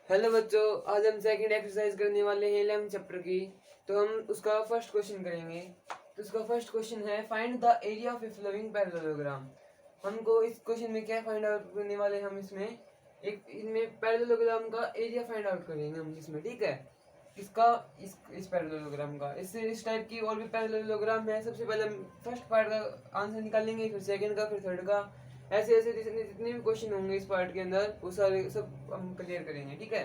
Hello बच्चों, आज हम सेकंड एक्सरसाइज करने वाले हैं लेम चैप्टर की। तो हम उसका फर्स्ट क्वेश्चन करेंगे। तो उसका फर्स्ट क्वेश्चन है find the area of a flowing parallelogram. हमको इस क्वेश्चन में क्या फाइंड आउट करने वाले हैं, हम इनमें पैरेललोग्राम का एरिया फाइंड आउट करेंगे हम इसमें, ठीक है। इसका इस पैरेललोग्राम का इस टाइप की और भी पैरेललोग्राम है। सबसे पहले हम फर्स्ट पार्ट का आंसर निकालेंगे, फिर सेकंड का, फिर थर्ड का। ऐसे ऐसे जितने भी क्वेश्चन होंगे इस पार्ट के अंदर वो सारे सब हम क्लियर करेंगे, ठीक है।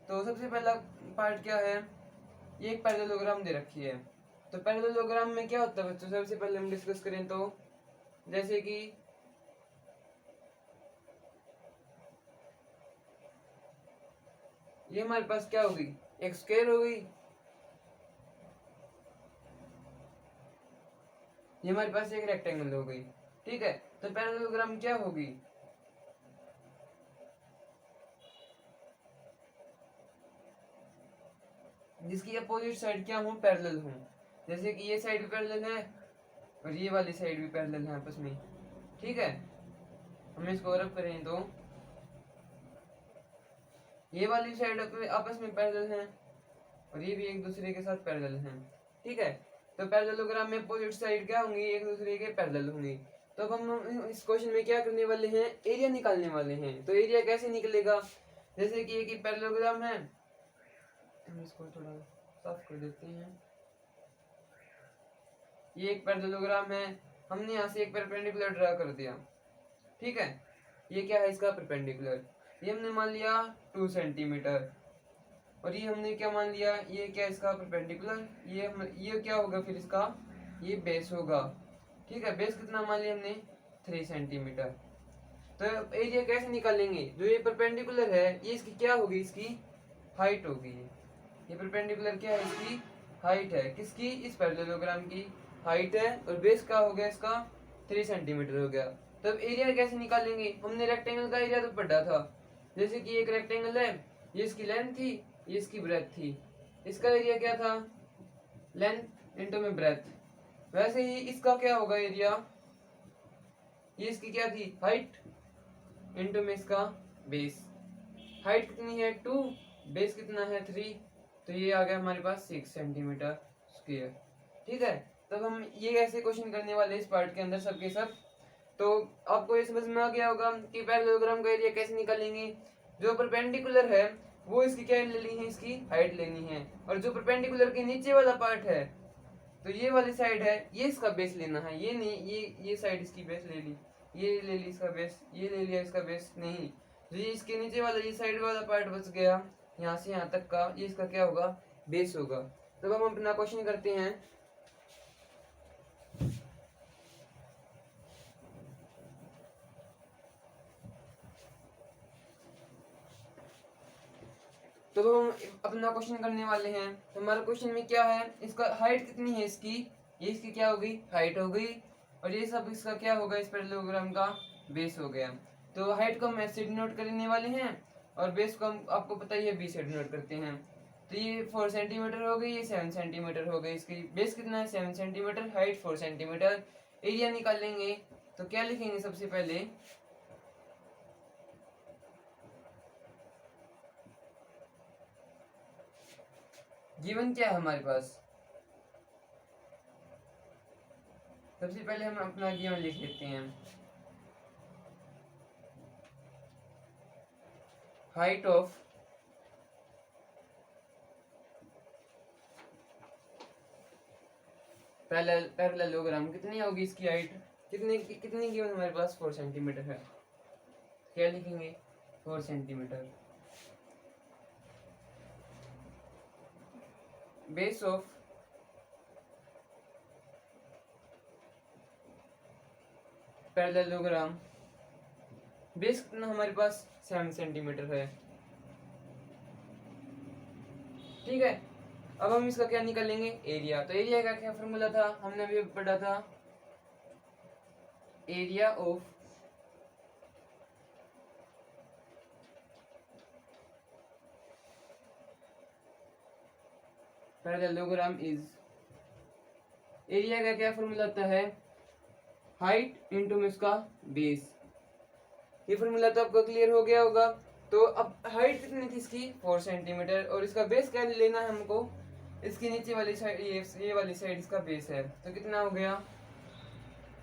तो सबसे पहला पार्ट क्या है, ये एक पैरेललोग्राम दे रखी है। तो पैरेललोग्राम में क्या होता है बच्चों, सबसे पहले हम डिस्कस करें तो जैसे कि ये हमारे पास क्या होगी, एक स्क्वायर हो गई, ये हमारे पास एक रेक्टेंगल हो गई, ठीक है। तो पैरेललोग्राम क्या होगी, जिसकी अपोजिट साइड क्या हो, पैरेलल हो। जैसे कि ये साइड भी पैरेलल है और ये वाली साइड भी पैरेलल है आपस में, ठीक है। हम इसको रब करें तो ये वाली साइड आपस में पैरेलल है और ये भी एक दूसरे के साथ पैरेलल हैं, ठीक है। तो पैरेललोग्राम में अपोजिट साइड क्या होंगी, एक दूसरे के पैरेलल होंगी। तो अब हम इस क्वेश्चन में क्या करने वाले हैं, एरिया निकालने वाले हैं। तो एरिया कैसे निकलेगा, जैसे कि एक पैरेललोग्राम है, हम इसको थोड़ा साफ कर देते हैं। ये एक पैरेललोग्राम है, हमने यहाँ से एक परपेंडिकुलर ड्रा कर दिया, ठीक है। ये क्या है, इसका परपेंडिकुलर, ये हमने मान लिया 2 सेंटीमीटर। और ये हमने क्या मान लिया, ये क्या इसका परपेंडिकुलर, ये क्या होगा फिर इसका, ये बेस होगा, ठीक है। बेस कितना मान लिया हमने, 3 सेंटीमीटर। तो एरिया कैसे निकालेंगे, जो ये परपेंडिकुलर है ये इसकी क्या होगी, इसकी हाइट होगी। ये परपेंडिकुलर क्या है, इसकी हाइट है, किसकी, इस पैरेललोग्राम की हाइट है। और बेस क्या हो गया इसका, 3 सेंटीमीटर हो गया। तब एरिया कैसे निकालेंगे, हमने रेक्टेंगल का एरिया तो पढ़ा था। जैसे कि एक रेक्टेंगल है, ये इसकी लेंथ थी, ये इसकी ब्रेथ थी, इसका एरिया क्या था, लेंथ इंटू में ब्रेथ। वैसे ही इसका क्या होगा एरिया, ये इसकी क्या थी, हाइट इंटू में इसका बेस। हाइट कितनी है 2, बेस कितना है 3, तो ये आ गया हमारे पास 6 सेंटीमीटर स्क्वायर, ठीक है। तब हम ये ऐसे क्वेश्चन करने वाले इस पार्ट के अंदर सबके सब। तो आपको ये समझ में आ गया होगा कि पैरेललोग्राम का एरिया कैसे निकालेंगे। जो परपेंडिकुलर है वो इसकी क्या लेनी है, इसकी हाइट लेनी है। और जो परपेंडिकुलर के नीचे वाला पार्ट है, तो ये वाली साइड है, ये इसका बेस लेना है। ये नहीं, ये साइड इसकी बेस ले ली, ये ले ली इसका बेस, ये ले लिया इसका बेस, नहीं। तो ये इसके नीचे वाला, ये साइड वाला पार्ट बच गया, यहाँ से यहाँ तक का, ये इसका क्या होगा, बेस होगा। तब हम अपना क्वेश्चन करते हैं। तो हम अपना क्वेश्चन करने वाले हैं। तो हमारा क्वेश्चन में क्या है, इसका हाइट कितनी है इसकी, ये इसकी क्या हो गई, हाइट हो गई। और ये सब इसका क्या होगा, इस पैरेललोग्राम का बेस हो गया। तो हाइट को हम एस से डिनोट करने वाले हैं और बेस को हम, आपको पता ही है, बी से डिनोट करते हैं। तो ये 4 सेंटीमीटर हो गई, ये 7 सेंटीमीटर हो गई। इसकी बेस कितना है, 7 सेंटीमीटर, हाइट 4 सेंटीमीटर। एरिया निकालेंगे तो क्या लिखेंगे, सबसे पहले गिवन क्या है हमारे पास, सबसे पहले हम अपना गिवन लिख लेते हैं। हाइट ऑफ पैरेललोग्राम कितनी होगी, इसकी हाइट कितनी कितनी गिवन हमारे पास, 4 सेंटीमीटर है। क्या लिखेंगे, 4 centimetre. Base of parallelogram, base कितना हमारे पास, 7 सेंटीमीटर है, ठीक है। अब हम इसका क्या निकालेंगे, एरिया। तो एरिया का क्या फॉर्मूला था, हमने अभी पढ़ा था, area of parallelogram is, area का क्या फॉर्मूला आता है, हाइट इंटू में इसका बेस। ये फॉर्मूला तो आपको क्लियर हो गया होगा। तो अब हाइट कितनी थी इसकी 4 सेंटीमीटर, और इसका बेस क्या लेना है हमको, इसकी नीचे वाली साइड, ये वाली साइड इसका बेस है। तो कितना हो गया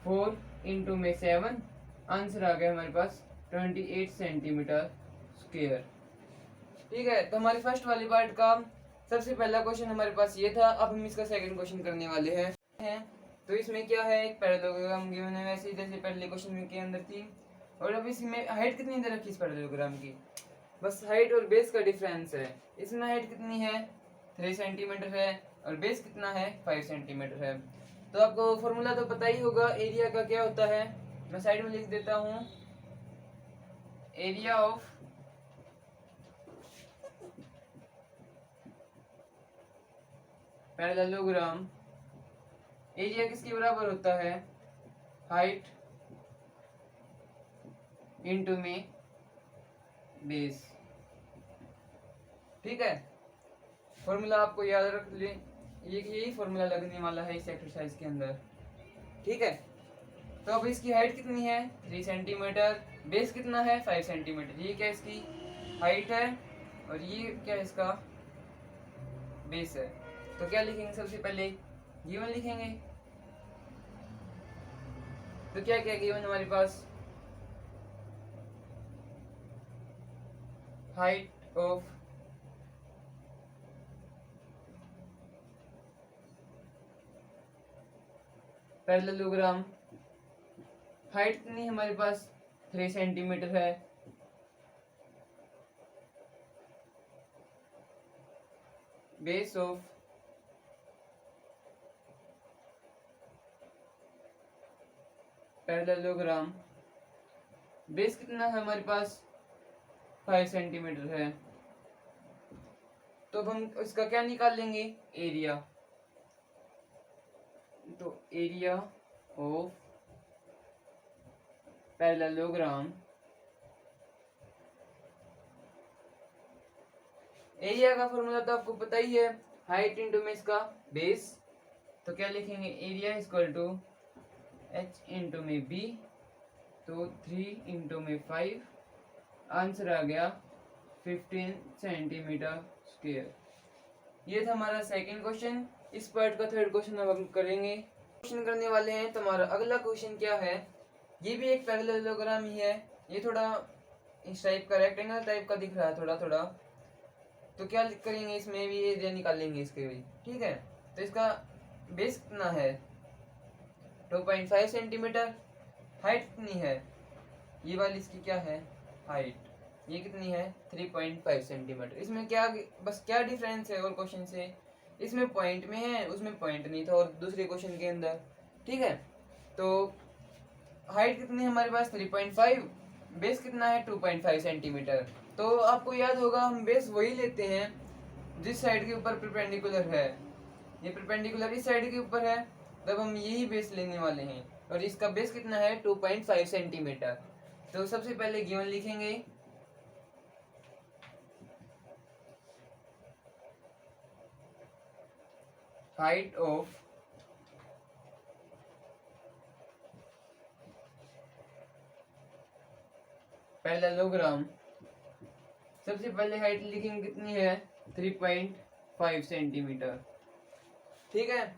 4 इंटू में 7, आंसर आ गया हमारे पास 28 सेंटीमीटर स्क्वायर। ठीक है, तो हमारी फर्स्ट वाली पार्ट का सबसे पहला क्वेश्चन हमारे पास ये था। अब हम इसका सेकंड क्वेश्चन करने वाले हैं। तो इसमें क्या है, एक पैरेललोग्राम गिवन है वैसे ही जैसे पहले क्वेश्चन के अंदर थी। और अब इसमें हाइट कितनी दे रखी है इस पैरेललोग्राम की, बस हाइट और बेस का डिफरेंस है। इसमें हाइट कितनी है 3 सेंटीमीटर है और बेस कितना है 5 सेंटीमीटर है। तो आपको फॉर्मूला तो पता ही होगा, एरिया का क्या होता है, मैं साइड में लिख देता हूँ। एरिया ऑफ पैरेललोग्राम, एरिया किसके बराबर होता है, हाइट इनटू में बेस। ठीक है, फॉर्मूला आपको याद रख ले, यही फॉर्मूला लगने वाला है इस एक्सरसाइज के अंदर। ठीक है, तो अब इसकी हाइट कितनी है 3 सेंटीमीटर, बेस कितना है 5 सेंटीमीटर। ये क्या इसकी हाइट है और ये क्या इसका बेस है। तो क्या लिखेंगे, सबसे पहले गिवन लिखेंगे। तो क्या क्या गिवन हमारे पास, हाइट ऑफ पैरेललोग्राम, हाइट कितनी हमारे पास 3 सेंटीमीटर है, बेस ऑफ पैरेललोग्राम, बेस कितना है हमारे पास 5 सेंटीमीटर है। तो अब हम इसका क्या निकाल लेंगे, एरिया। तो एरिया ऑफ पैरेललोग्राम, एरिया का फॉर्मूला तो आपको पता ही है, हाइट इंटू में इसका बेस। तो क्या लिखेंगे, area equal to h into में b, तो 3 इंटू में 5, आंसर आ गया 15 सेंटीमीटर स्क्वायर। ये था हमारा सेकंड क्वेश्चन। इस पार्ट का थर्ड क्वेश्चन अब हम करेंगे, क्वेश्चन करने वाले हैं। तो हमारा अगला क्वेश्चन क्या है, ये भी एक पैरेललोग्राम ही है, ये थोड़ा इस टाइप का रेक्टेंगल टाइप का दिख रहा है थोड़ा थोड़ा। तो क्या करेंगे, इसमें भी एरिया निकालेंगे इसके भी। ठीक है, तो इसका बेस कितना है 2.5 सेंटीमीटर, हाइट कितनी है, ये वाली इसकी क्या है हाइट, ये कितनी है 3.5 सेंटीमीटर। इसमें क्या बस क्या डिफरेंस है और क्वेश्चन से, इसमें पॉइंट में है उसमें पॉइंट नहीं था और दूसरे क्वेश्चन के अंदर। ठीक है, तो हाइट कितनी है हमारे पास 3.5, बेस कितना है 2.5 सेंटीमीटर। तो आपको याद होगा हम बेस वही लेते हैं जिस साइड के ऊपर परपेंडिकुलर है, ये परपेंडिकुलर इस साइड के ऊपर है, तब हम यही बेस लेने वाले हैं। और इसका बेस कितना है 2.5 सेंटीमीटर। तो सबसे पहले गिवन लिखेंगे, हाइट ऑफ पैरेललोग्राम, सबसे पहले हाइट लिखेंगे कितनी है 3.5 सेंटीमीटर। ठीक है,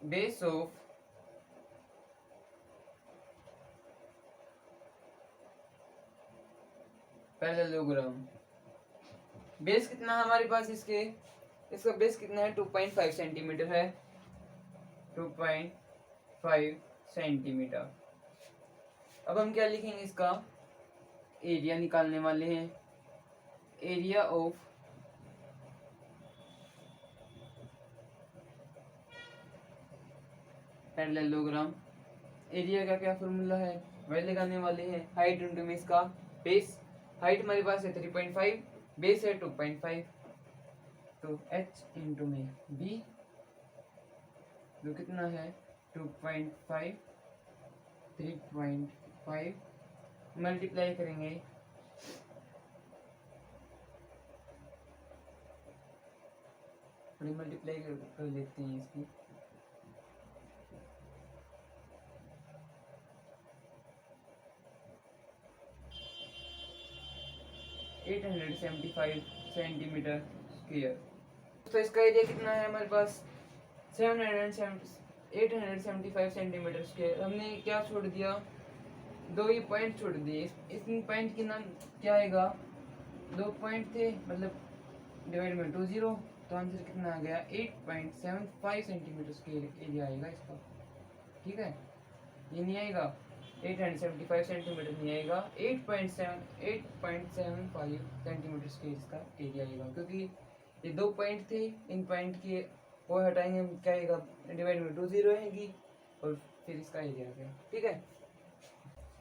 बेस ऑफ पैरेललोग्राम, बेस कितना है हमारे पास इसका बेस कितना है 2.5 सेंटीमीटर है, 2.5 सेंटीमीटर। अब हम क्या लिखेंगे, इसका एरिया निकालने वाले हैं। एरिया ऑफ पैरेललोग्राम, एरिया का क्या फॉर्मूला है वही लगाने वाले हैं, हाइट इंटू में इसका बेस। हाइट हमारे पास है 3.5, बेस है 2.5, तो h इंटू में b, जो कितना है 2.5, 3.5 मल्टीप्लाई करेंगे, मल्टीप्लाई कर लेते हैं इसकी, 3 875 सेंटीमीटर स्क्वायर। तो इसका एरिया कितना है हमारे पास 875 सेंटीमीटर स्क्वायर। हमने क्या छोड़ दिया, दो ही पॉइंट छोड़ दिए। इस पॉइंट की नाम क्या आएगा, दो पॉइंट थे मतलब डिवाइड में 2 0, तो आंसर कितना आ गया 8.75 सेंटीमीटर स्क्वायर एरिया आएगा इसका। ठीक है, ये नहीं आएगा 875 सेंटीमीटर, नहीं आएगा 8.75 सेंटीमीटर स्क्वायर इसका एरिया आएगा, क्योंकि ये दो पॉइंट थे, इन पॉइंट के वो हटाएंगे हम, क्या आएगा डिवाइड में 2 0 आएगी और फिर इसका एरिया आ गया। ठीक है,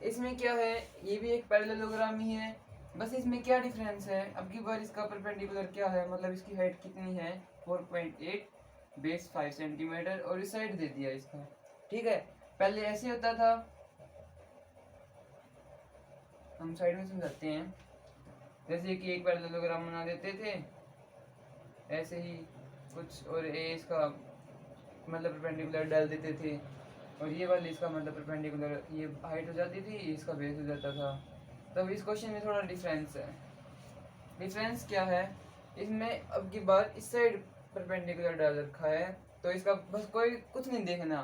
इसमें क्या है, ये भी एक पैरेललोग्राम ही है, बस इसमें क्या डिफरेंस है, अब की बार इसका परपेंडिकुलर क्या है, मतलब इसकी हाइट कितनी है 4.8, बेस 5 सेंटीमीटर और इस साइड दे दिया इसका। ठीक है, पहले ऐसे होता था, हम साइड में समझाते हैं, जैसे कि एक पैरेललोग्राम बना देते थे ऐसे ही कुछ, और इसका मतलब परपेंडिकुलर डाल देते थे, और ये वाली इसका मतलब परपेंडिकुलर, ये हाइट हो जाती थी, इसका बेस हो जाता था। तब इस क्वेश्चन में थोड़ा डिफरेंस है। डिफरेंस क्या है, इसमें अब की बार इस साइड परपेंडिकुलर डाल रखा है, तो इसका बस कोई कुछ नहीं देखना,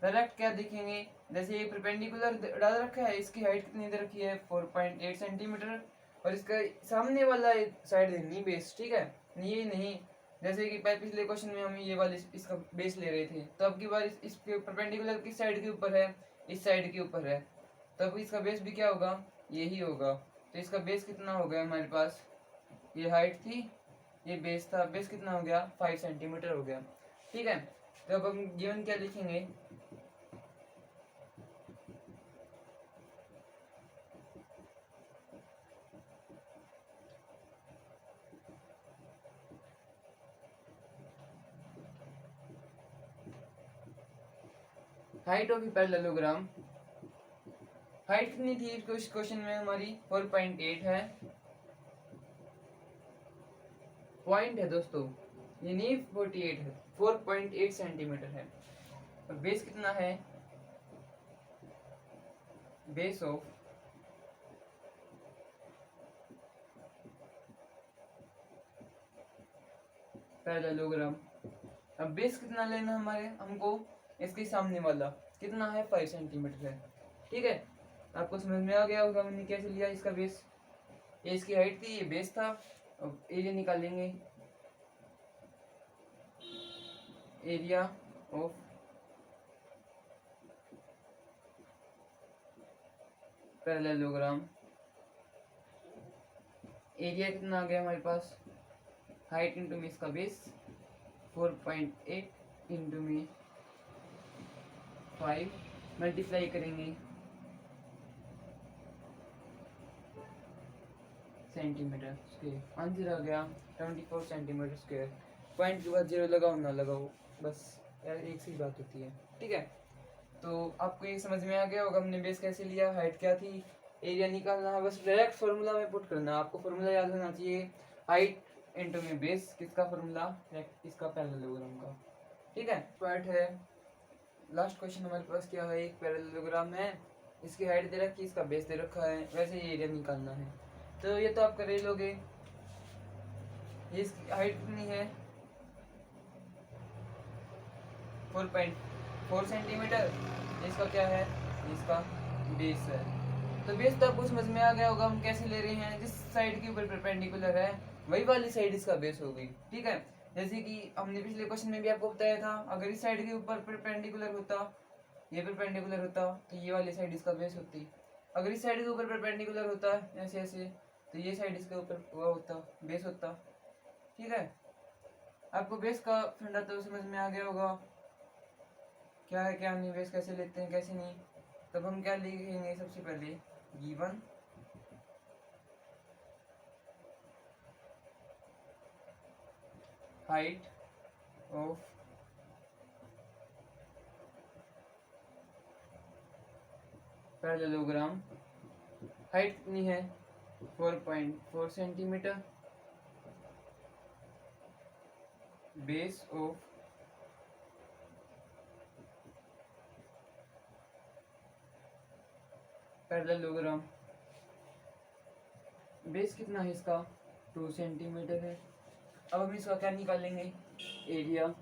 डायरेक्ट क्या देखेंगे, जैसे ये परपेंडिकुलर डाल रखा है, इसकी हाइट कितनी दे रखी है 4.8 सेंटीमीटर, और इसका सामने वाला साइड नहीं बेस। ठीक है, ये नहीं, जैसे कि पिछले क्वेश्चन में हम ये वाले इसका बेस ले रहे थे, तो अब की बार इसके परपेंडिकुलर किस साइड के ऊपर है, इस साइड के ऊपर है, तब इसका बेस भी क्या होगा, यही होगा। तो इसका बेस कितना हो गया हमारे पास, ये हाइट थी, ये बेस था, बेस कितना हो गया 5 सेंटीमीटर हो गया। ठीक है, तो अब हम गिवन क्या लिखेंगे, हाइट ऑफ पैरेललोग्राम, हाइट कितनी थी इस क्वेश्चन में हमारी 4.8 है, पॉइंट है दोस्तों, ये नहीं 48 है, 4.8 सेंटीमीटर है, और बेस कितना है, बेस ऑफ पैरेललोग्राम। अब बेस कितना लेना हमारे हमको, इसके सामने वाला कितना है 5 सेंटीमीटर है। ठीक है, आपको समझ में आ गया होगा मैंने कैसे लिया इसका बेस, ये इसकी हाइट थी, ये बेस था। अब एरिया निकालेंगे, एरिया ऑफ पैरेललोग्राम, एरिया कितना आ गया हमारे पास, हाइट इंटू में इसका बेस 4.8 इंटू में 5, मल्टीप्लाई करेंगे सेंटीमीटर स्क्वायर, आंसर आ गया 24 सेंटीमीटर स्क्वायर। पॉइंट के बाद जीरो लगाओ ना लगाओ, बस यार एक सी बात होती है। ठीक है, तो आपको ये समझ में आ गया होगा हमने बेस कैसे लिया, हाइट क्या थी, एरिया निकालना है, बस डायरेक्ट फॉर्मूला में पुट करना है, आपको फॉर्मूला याद होना चाहिए, हाइट इंटू में बेस, किसका फॉर्मूला, इसका पैरेललोग्राम का। ठीक है, पार्ट है लास्ट क्वेश्चन हमारे पास क्या है, एक पैरेललोग्राम है, इसकी हाइट दे रखी है, इसका बेस दे रखा है, वैसे ये एरिया निकालना है, तो ये तो आप कर ही लोगे। ये इसकी हाइट कितनी है 4.4 सेंटीमीटर, इसका क्या है, इसका बेस है। तो बेस तो आपको समझ में आ गया होगा हम कैसे ले रहे हैं, जिस साइड के ऊपर परपेंडिकुलर है वही वाली साइड इसका बेस होगी। ठीक है, जैसे कि हमने पिछले क्वेश्चन में भी आपको बताया था, अगर इस साइड के ऊपर परपेंडिकुलर होता, ये परपेंडिकुलर होता, तो ये वाली साइड इसका बेस होती। अगर इस साइड के ऊपर परपेंडिकुलर होता ऐसे ऐसे, तो ये साइड इसके ऊपर वो होता, बेस होता। ठीक है, आपको बेस का फंडा तो समझ में आ गया होगा, क्या है क्या नहीं, बेस कैसे लेते हैं कैसे नहीं। तब हम क्या लिखेंगे, सबसे पहले given height of parallelogram, height कितनी है 4.4 centimetre, base of parallelogram base कितना है इसका, 2 सेंटीमीटर है। अब हम इसका क्या निकालेंगे, एरिया।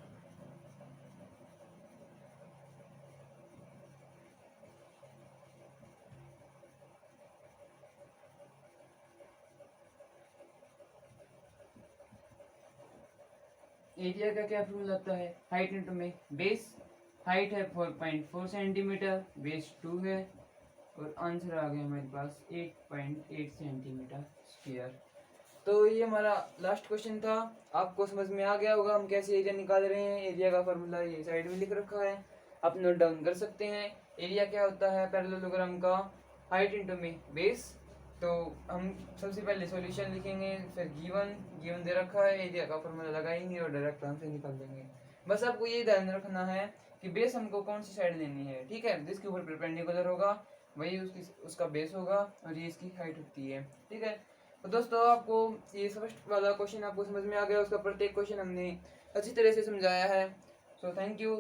एरिया का क्या फॉर्मूला आता है, हाइट इंटू में बेस। हाइट है 4.4 सेंटीमीटर, बेस 2 है, और आंसर आ गया हमारे पास 8.8 सेंटीमीटर स्क्वायर। तो ये हमारा लास्ट क्वेश्चन था। आपको समझ में आ गया होगा हम कैसे एरिया निकाल रहे हैं। एरिया का फॉर्मूला ये साइड में लिख रखा है, आप नोट डाउन कर सकते हैं। एरिया क्या होता है, पैरेललोग्राम का हाइट इंटू में बेस। तो हम सबसे पहले सॉल्यूशन लिखेंगे, फिर गिवन दे रखा है, एरिया का फॉर्मूला लगाएंगे और डायरेक्ट आंसर निकाल देंगे। बस आपको ये ध्यान रखना है कि बेस हमको कौन सी साइड लेनी है, ठीक है। जिसके ऊपर परपेंडिकुलर होगा वही उसका बेस होगा, और ये इसकी हाइट होती है, ठीक है। तो दोस्तों आपको ये फर्स्ट वाला क्वेश्चन आपको समझ में आ गया, उसका प्रत्येक क्वेश्चन हमने अच्छी तरह से समझाया है। So thank you.